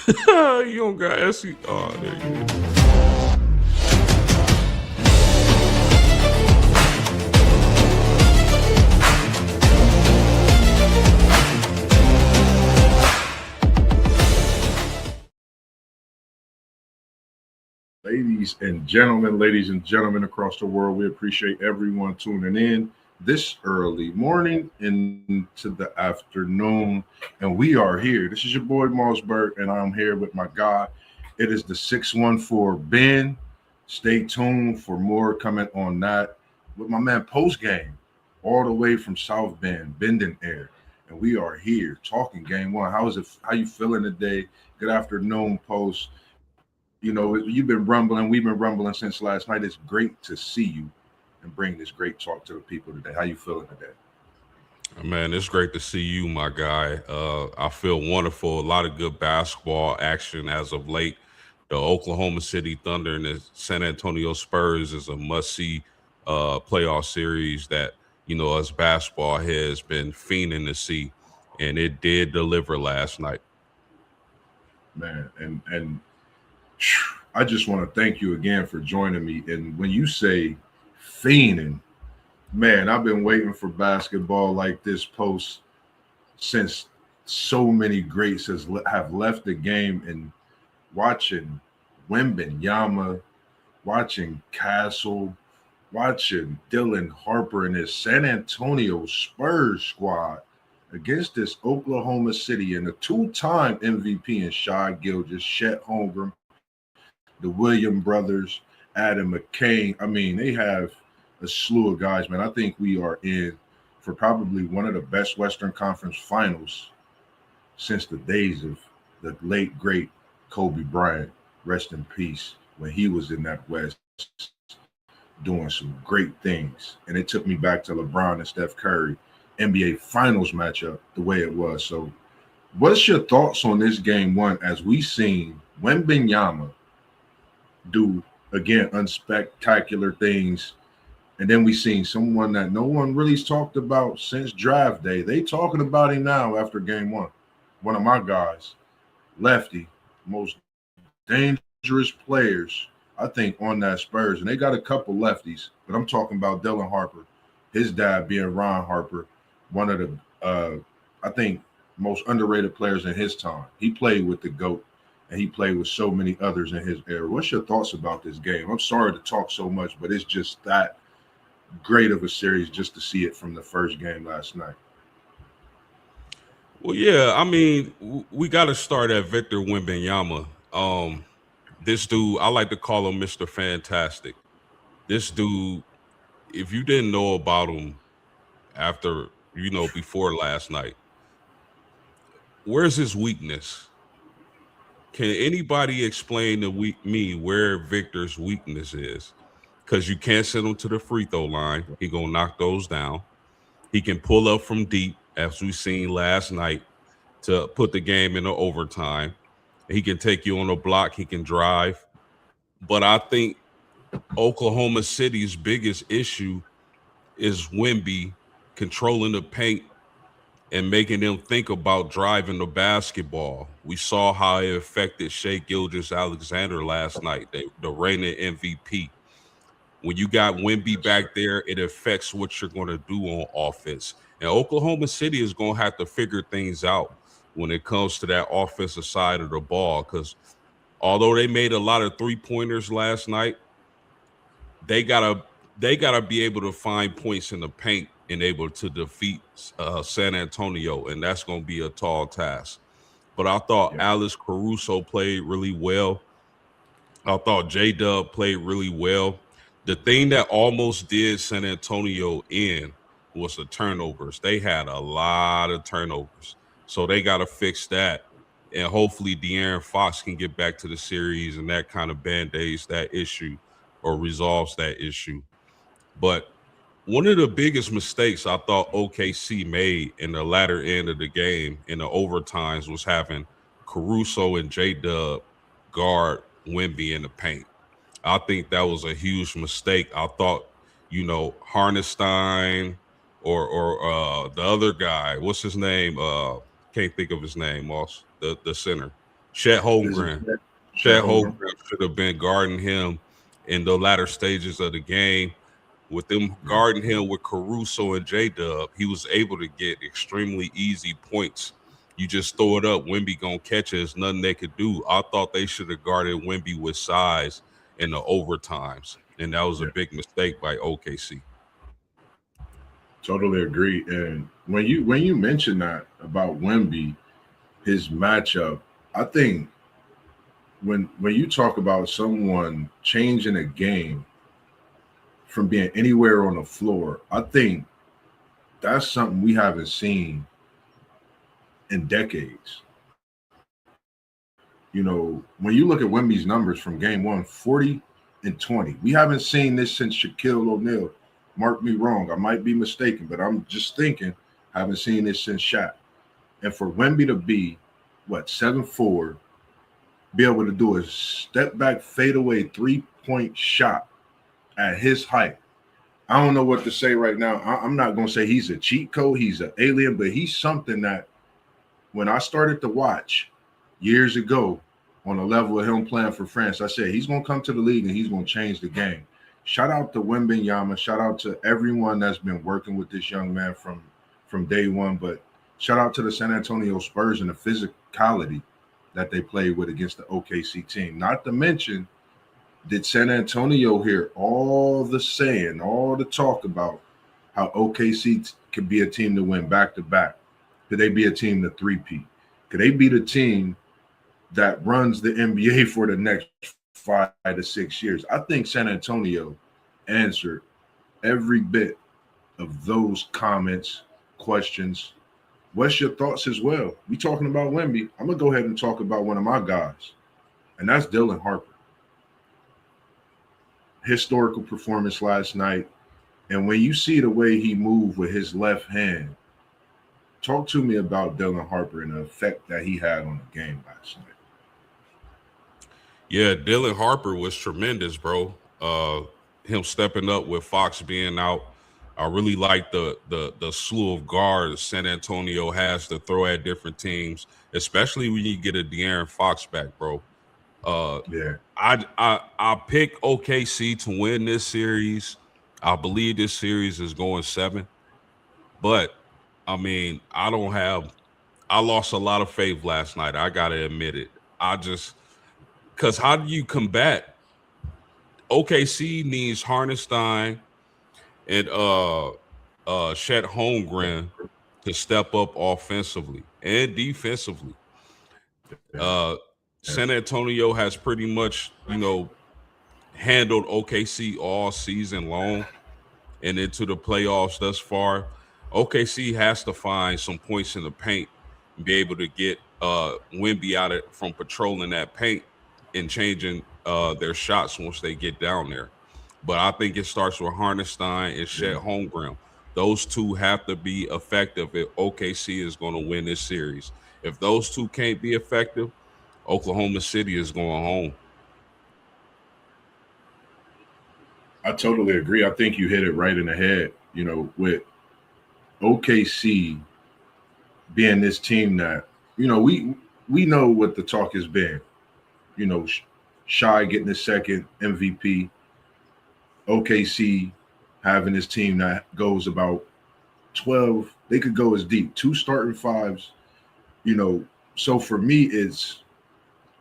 You don't got SC. Oh, there you go. Ladies and gentlemen across the world, we appreciate everyone tuning in this early morning into the afternoon. And we are here. This is your boy Mossberg, and I'm here with my guy. It is the 614 Ben. Stay tuned for more coming on that with my man Post Game, all the way from South Bend, Bending Air. And we are here talking game one. How is it? How you feeling today? Good afternoon, Post. You've been rumbling, we've been rumbling since last night. It's great to see you and bring this great talk to the people today. How you feeling today? Man, it's great to see you, my guy. I feel wonderful. A lot of good basketball action as of late. The Oklahoma City Thunder and the San Antonio Spurs is a must-see playoff series that us basketball has been fiending to see, and it did deliver last night. Man, and I just want to thank you again for joining me. And when you say fiending, man, I've been waiting for basketball like this post since so many greats have left the game, and watching Wembenyama, watching Castle, watching Dylan Harper and his San Antonio Spurs squad against this Oklahoma City and the two-time MVP and Shai Gilgeous, Chet Holmgren, the William brothers, Adam McCain. I mean, they have a slew of guys, man. I think we are in for probably one of the best Western Conference finals since the days of the late, great Kobe Bryant. Rest in peace, when he was in that West doing some great things. And it took me back to LeBron and Steph Curry NBA Finals matchup the way it was. So what's your thoughts on this game one as we seen Wembenyama do, again, unspectacular things, and then we seen someone that no one really's talked about since draft day. They talking about him now after game one. One of my guys, Lefty, most dangerous players, I think, on that Spurs. And they got a couple lefties, but I'm talking about Dylan Harper, his dad being Ron Harper, one of the, I think, most underrated players in his time. He played with the GOAT, and he played with so many others in his era. What's your thoughts about this game? I'm sorry to talk so much, but it's just that great of a series just to see it from the first game last night. Well, yeah, I mean, we got to start at Victor Wembanyama. This dude, I like to call him Mr. Fantastic. This dude, if you didn't know about him after, before last night, where's his weakness? Can anybody explain to me where Victor's weakness is? Because you can't send him to the free throw line. He gonna knock those down. He can pull up from deep, as we seen last night, to put the game into overtime. He can take you on a block. He can drive. But I think Oklahoma City's biggest issue is Wemby controlling the paint and making them think about driving the basketball. We saw how it affected Shea Gilgeous Alexander last night, the reigning MVP. When you got Wemby Yes, sir. back there, it affects what you're going to do on offense. And Oklahoma City is going to have to figure things out when it comes to that offensive side of the ball. Because although they made a lot of 3-pointers last night, they gotta be able to find points in the paint and able to defeat San Antonio, and that's going to be a tall task. But I thought Yeah. Alice Caruso played really well. I thought J Dub played really well. The thing that almost did San Antonio in was the turnovers. They had a lot of turnovers. So they got to fix that. And hopefully De'Aaron Fox can get back to the series and that kind of band-aids that issue or resolves that issue. But one of the biggest mistakes I thought OKC made in the latter end of the game in the overtimes was having Caruso and J Dub guard Wemby in the paint. I think that was a huge mistake. I thought, Harnestein or the other guy, what's his name? Can't think of his name, Moss, the center. Chet Is it Holmgren. Chet Chet Holmgren? Holmgren should have been guarding him in the latter stages of the game. With them Yeah, guarding him with Caruso and J Dub, he was able to get extremely easy points. You just throw it up, Wemby gonna catch it. There's nothing they could do. I thought they should have guarded Wemby with size in the overtimes, and that was a yeah, big mistake by OKC. totally agree. And when you mention that about Wemby, his matchup, I think when you talk about someone changing a game from being anywhere on the floor, I think that's something we haven't seen in decades. When you look at Wemby's numbers from game one, 40 and 20. We haven't seen this since Shaquille O'Neal. Mark me wrong. I might be mistaken, but I'm just thinking, haven't seen this since Shaq. And for Wemby to be, 7'4", be able to do a step back fadeaway 3-point shot at his height. I don't know what to say right now. I'm not going to say he's a cheat code, he's an alien, but he's something that when I started to watch years ago on the level of him playing for France, I said he's going to come to the league and he's going to change the game. Shout out to Wembanyama. Shout out to everyone that's been working with this young man from day one. But shout out to the San Antonio Spurs and the physicality that they played with against the OKC team. Not to mention, did San Antonio hear all the saying, all the talk about how OKC could be a team to win back-to-back? Could they be a team to three-peat? Could they be the team that runs the NBA for the next 5 to 6 years? I think San Antonio answered every bit of those comments, questions. What's your thoughts as well? We talking about Wemby. I'm going to go ahead and talk about one of my guys, and that's Dylan Harper. Historical performance last night. And when you see the way he moved with his left hand, talk to me about Dylan Harper and the effect that he had on the game last night. Yeah, Dylan Harper was tremendous, bro. Him stepping up with Fox being out. I really like the slew of guards San Antonio has to throw at different teams, especially when you get a De'Aaron Fox back, bro. Uh, Yeah, I pick OKC to win this series. I believe this series is going 7, but I mean, I lost a lot of faith last night. I gotta admit it. I just because how do you combat OKC needs Hartenstein and Chet Holmgren to step up offensively and defensively. yeah, Uh, yeah, San Antonio has pretty much, handled OKC all season long and into the playoffs thus far. OKC has to find some points in the paint and be able to get Wemby out of from patrolling that paint and changing their shots once they get down there. But I think it starts with Hartenstein and Chet yeah. Holmgren. Those two have to be effective if OKC is going to win this series. If those two can't be effective, Oklahoma City is going home. I totally agree. I think you hit it right in the head. With OKC being this team that we know what the talk has been. Shy getting his second MVP. OKC having this team that goes about 12. They could go as deep. 2 starting fives. So for me, it's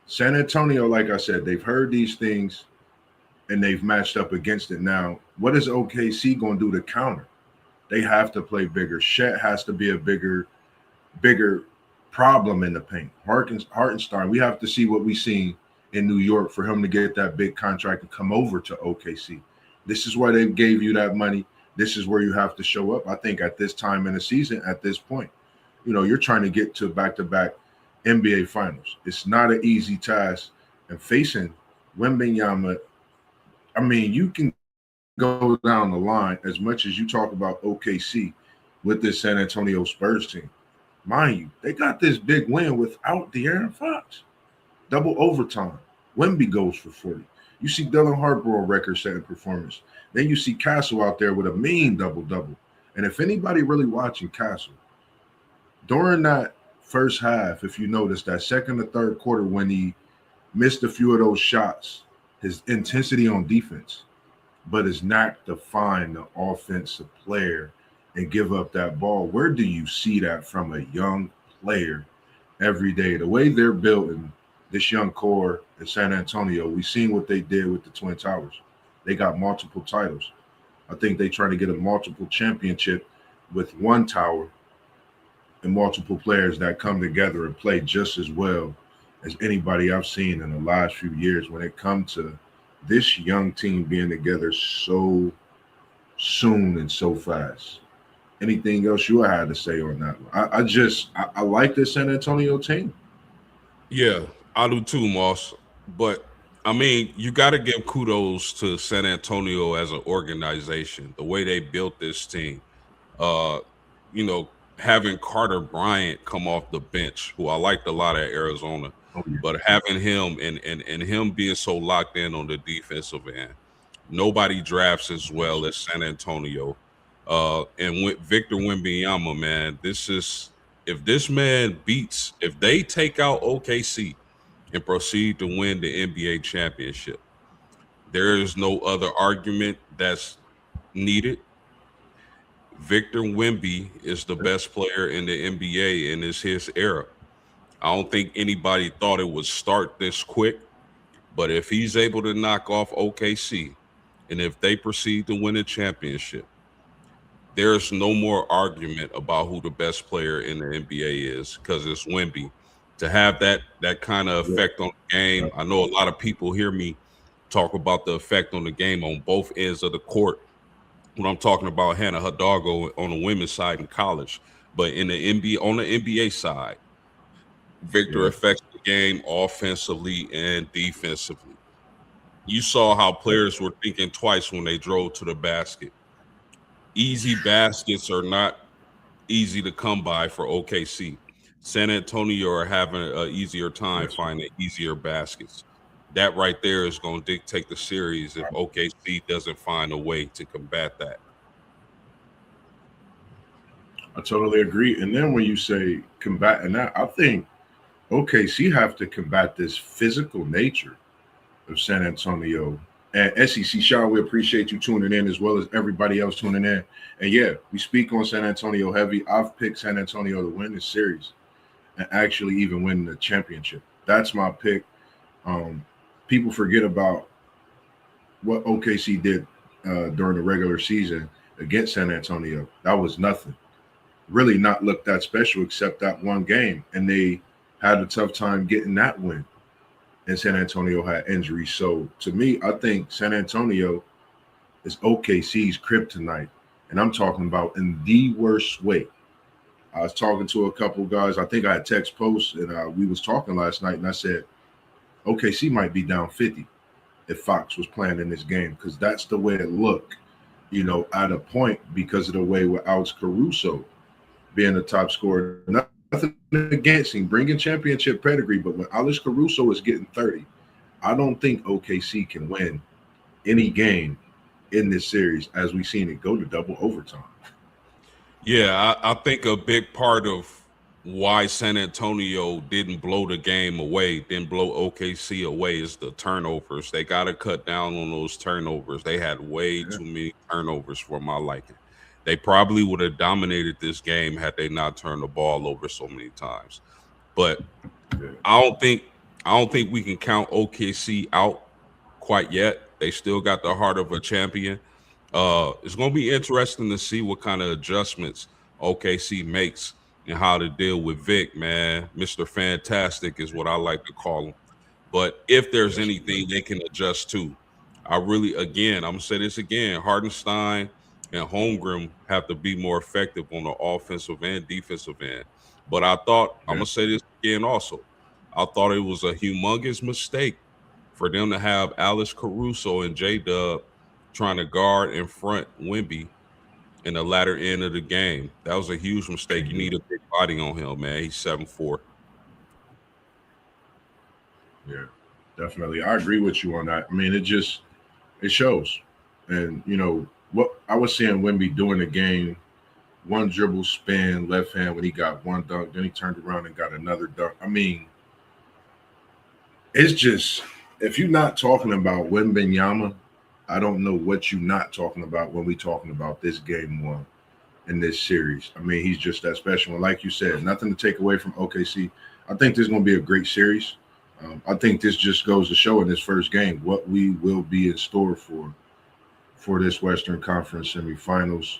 San Antonio. Like I said, they've heard these things and they've matched up against it. Now, what is OKC going to do to counter? They have to play bigger. Shet has to be a bigger problem in the paint. Hartenstein, we have to see what we seen in New York for him to get that big contract and come over to OKC. This is why they gave you that money. This is where you have to show up. I think at this time in the season, at this point, you're trying to get to back-to-back NBA finals. It's not an easy task. And facing Wembanyama, I mean, you can go down the line as much as you talk about OKC with this San Antonio Spurs team. Mind you, they got this big win without De'Aaron Fox. Double overtime. Wemby goes for 40. You see Dylan Harper on record-setting performance. Then you see Castle out there with a mean double-double. And if anybody really watching Castle, during that first half, if you notice that second or third quarter when he missed a few of those shots, his intensity on defense, but is not to find the offensive player and give up that ball. Where do you see that from a young player every day? The way they're building this young core in San Antonio, we've seen what they did with the Twin Towers. They got multiple titles. I think they try to get a multiple championship with one tower and multiple players that come together and play just as well as anybody I've seen in the last few years when it comes to this young team being together so soon and so fast. Anything else you had to say on that one? I like this San Antonio team. Yeah, I do too, Moss. But I mean, you got to give kudos to San Antonio as an organization, the way they built this team. Uh, you know, having Carter Bryant come off the bench, who I liked a lot at Arizona, Oh yeah, but having him and him being so locked in on the defensive end. Nobody drafts as yes, well as San Antonio. And with Victor Wembanyama, man, this is if this man beats, if they take out OKC and proceed to win the NBA championship, there is no other argument that's needed. Victor Wemby is the best player in the NBA and it's his era. I don't think anybody thought it would start this quick, but if he's able to knock off OKC and if they proceed to win a championship, there's no more argument about who the best player in the NBA is because it's Wemby. To have that kind of yeah, effect on the game, I know a lot of people hear me talk about the effect on the game on both ends of the court when I'm talking about Hannah Hidalgo on the women's side in college, but in the NBA on the NBA side, Victor yeah, affects the game offensively and defensively. You saw how players were thinking twice when they drove to the basket. Easy baskets are not easy to come by for OKC. San Antonio are having an easier time yes. finding easier baskets. That right there is going to dictate the series if OKC doesn't find a way to combat that. I totally agree. And then when you say combating that, I think OKC have to combat this physical nature of San Antonio. And SEC Shaw, we appreciate you tuning in as well as everybody else tuning in. And yeah, we speak on San Antonio heavy. I've picked San Antonio to win this series and actually even win the championship. That's my pick. Um, People forget about what OKC did during the regular season against San Antonio. That was nothing. Really not looked that special except that one game. And they had a tough time getting that win. And San Antonio had injuries. So to me, I think San Antonio is OKC's kryptonite. And I'm talking about in the worst way. I was talking to a couple guys. I think I had text posts and we was talking last night and I said, OKC might be down 50 if Fox was playing in this game because that's the way it looked, at a point because of the way with Alex Caruso being the top scorer. Nothing against him, bringing championship pedigree, but when Alex Caruso is getting 30, I don't think OKC can win any game in this series as we've seen it go to double overtime. Yeah, I think a big part of why San Antonio didn't blow the game away, didn't blow OKC away, is the turnovers. They got to cut down on those turnovers. They had way Yeah, too many turnovers for my liking. They probably would have dominated this game had they not turned the ball over so many times. But yeah, I don't think I don't think we can count OKC out quite yet. They still got the heart of a champion. It's going to be interesting to see what kind of adjustments OKC makes and how to deal with Vic, man. Mr. Fantastic is what I like to call him. But if there's yes, anything they can adjust to, I really, again, I'm going to say this again, Hardenstein and Holmgren have to be more effective on the offensive and defensive end. But I thought, I'm yeah. going to say this again also, I thought it was a humongous mistake for them to have Alice Caruso and J Dub trying to guard in front Wimby in the latter end of the game. That was a huge mistake. Can't You do need it. a big body on him, man. He's 7'4". Yeah, definitely. I agree with you on that. I mean, it shows. And what I was seeing Wimby doing the game one dribble spin, left hand when he got one dunk, then he turned around and got another dunk. I mean, it's just if you're not talking about Wembenyama, I don't know what you're not talking about when we talking about this game one in this series. I mean, he's just that special. And like you said, nothing to take away from OKC. I think this is going to be a great series. I think this just goes to show in this first game what we will be in store for this Western Conference semifinals.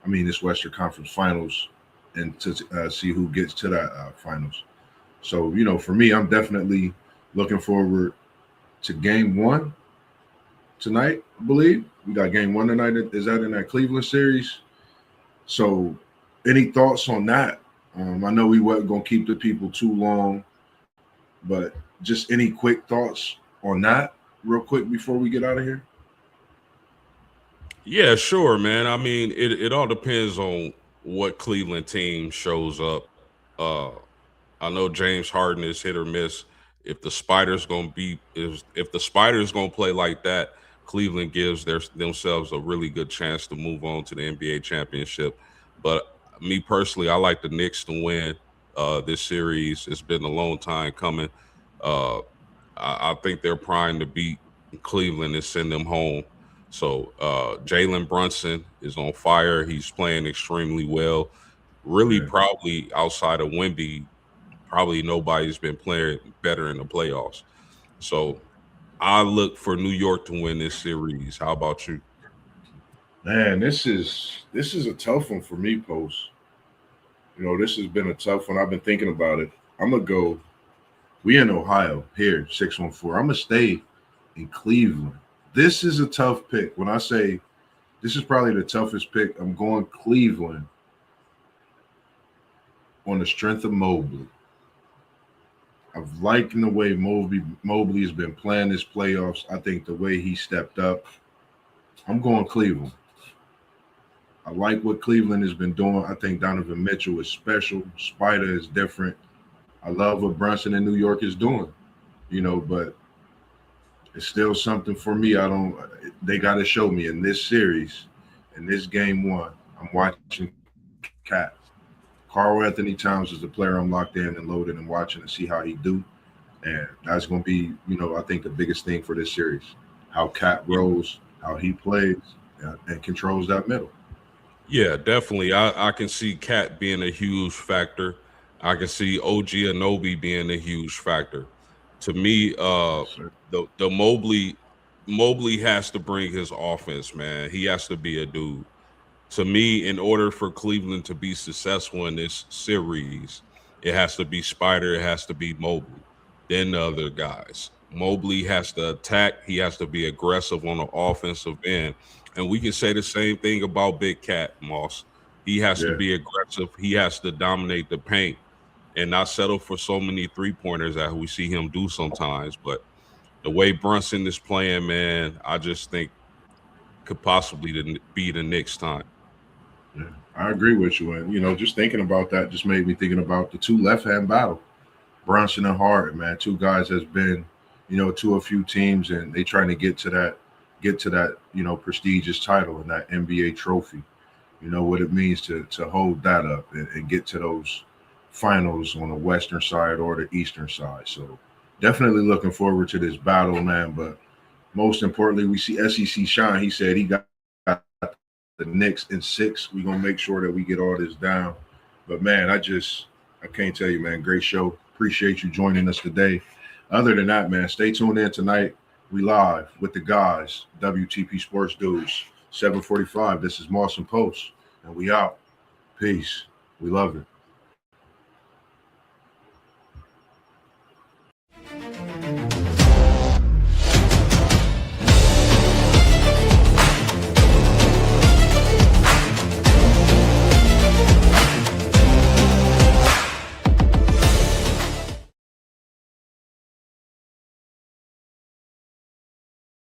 I mean, this Western Conference finals, and to see who gets to that finals. So, for me, I'm definitely looking forward to game one tonight, I believe. We got game one tonight. Is that in that Cleveland series? So, any thoughts on that? I know we weren't going to keep the people too long, but just any quick thoughts on that real quick before we get out of here? Yeah, sure, man. I mean, it all depends on what Cleveland team shows up. Uh, I know James Harden is hit or miss. If the Spiders gonna play like that, Cleveland gives themselves a really good chance to move on to the NBA championship. But me personally, I like the Knicks to win this series. It's been a long time coming. Uh, I think they're primed to beat Cleveland and send them home. So Jalen Brunson is on fire. He's playing extremely well. Really, Yeah. probably outside of Wemby, probably nobody's been playing better in the playoffs. So I look for New York to win this series. How about you? Man, this is a tough one for me, Post. This has been a tough one. I've been thinking about it. I'm gonna go. We in Ohio here, 614. I'm gonna stay in Cleveland. This is a tough pick. When I say this is probably the toughest pick, I'm going Cleveland on the strength of Mobley. I've liking the way Mobley has been playing this playoffs. I think the way he stepped up. I'm going Cleveland. I like what Cleveland has been doing. I think Donovan Mitchell is special. Spider is different. I love what Brunson in New York is doing, but it's still something for me. They got to show me in this series, in this game one, I'm watching Cat. Carl Anthony Towns is the player I'm locked in and loaded and watching to see how he do. And that's going to be, I think the biggest thing for this series, how Cat grows, how he plays, and controls that middle. Yeah, definitely. I can see Cat being a huge factor. I can see OG Anobi being a huge factor. To me, So, the Mobley has to bring his offense, man. He has to be a dude. To me, in order for Cleveland to be successful in this series, it has to be Spider, it has to be Mobley, then the other guys. Mobley has to attack, he has to be aggressive on the offensive end. And we can say the same thing about Big Cat Moss. He has to yeah. be aggressive, he has to dominate the paint and not settle for so many three-pointers that we see him do sometimes. But the way Brunson is playing, man, I just think could possibly be the next time. Yeah, I agree with you. And, just thinking about that just made me thinking about the two left-hand battle, Brunson and Harden, man. Two guys that's been, to a few teams and they trying to get to that, prestigious title and that NBA trophy. You know what it means to hold that up and get to those finals on the western side or the eastern side. So definitely looking forward to this battle, man. But most importantly, we see SEC shine. He said he got the Knicks in 6. We're gonna make sure that we get all this down. But man, I can't tell you, man, great show. Appreciate you joining us today. Other than that, man, stay tuned in tonight. We live with the guys, WTP Sports Dudes, 7:45. This is Moss and Post, and we out. Peace. We love it.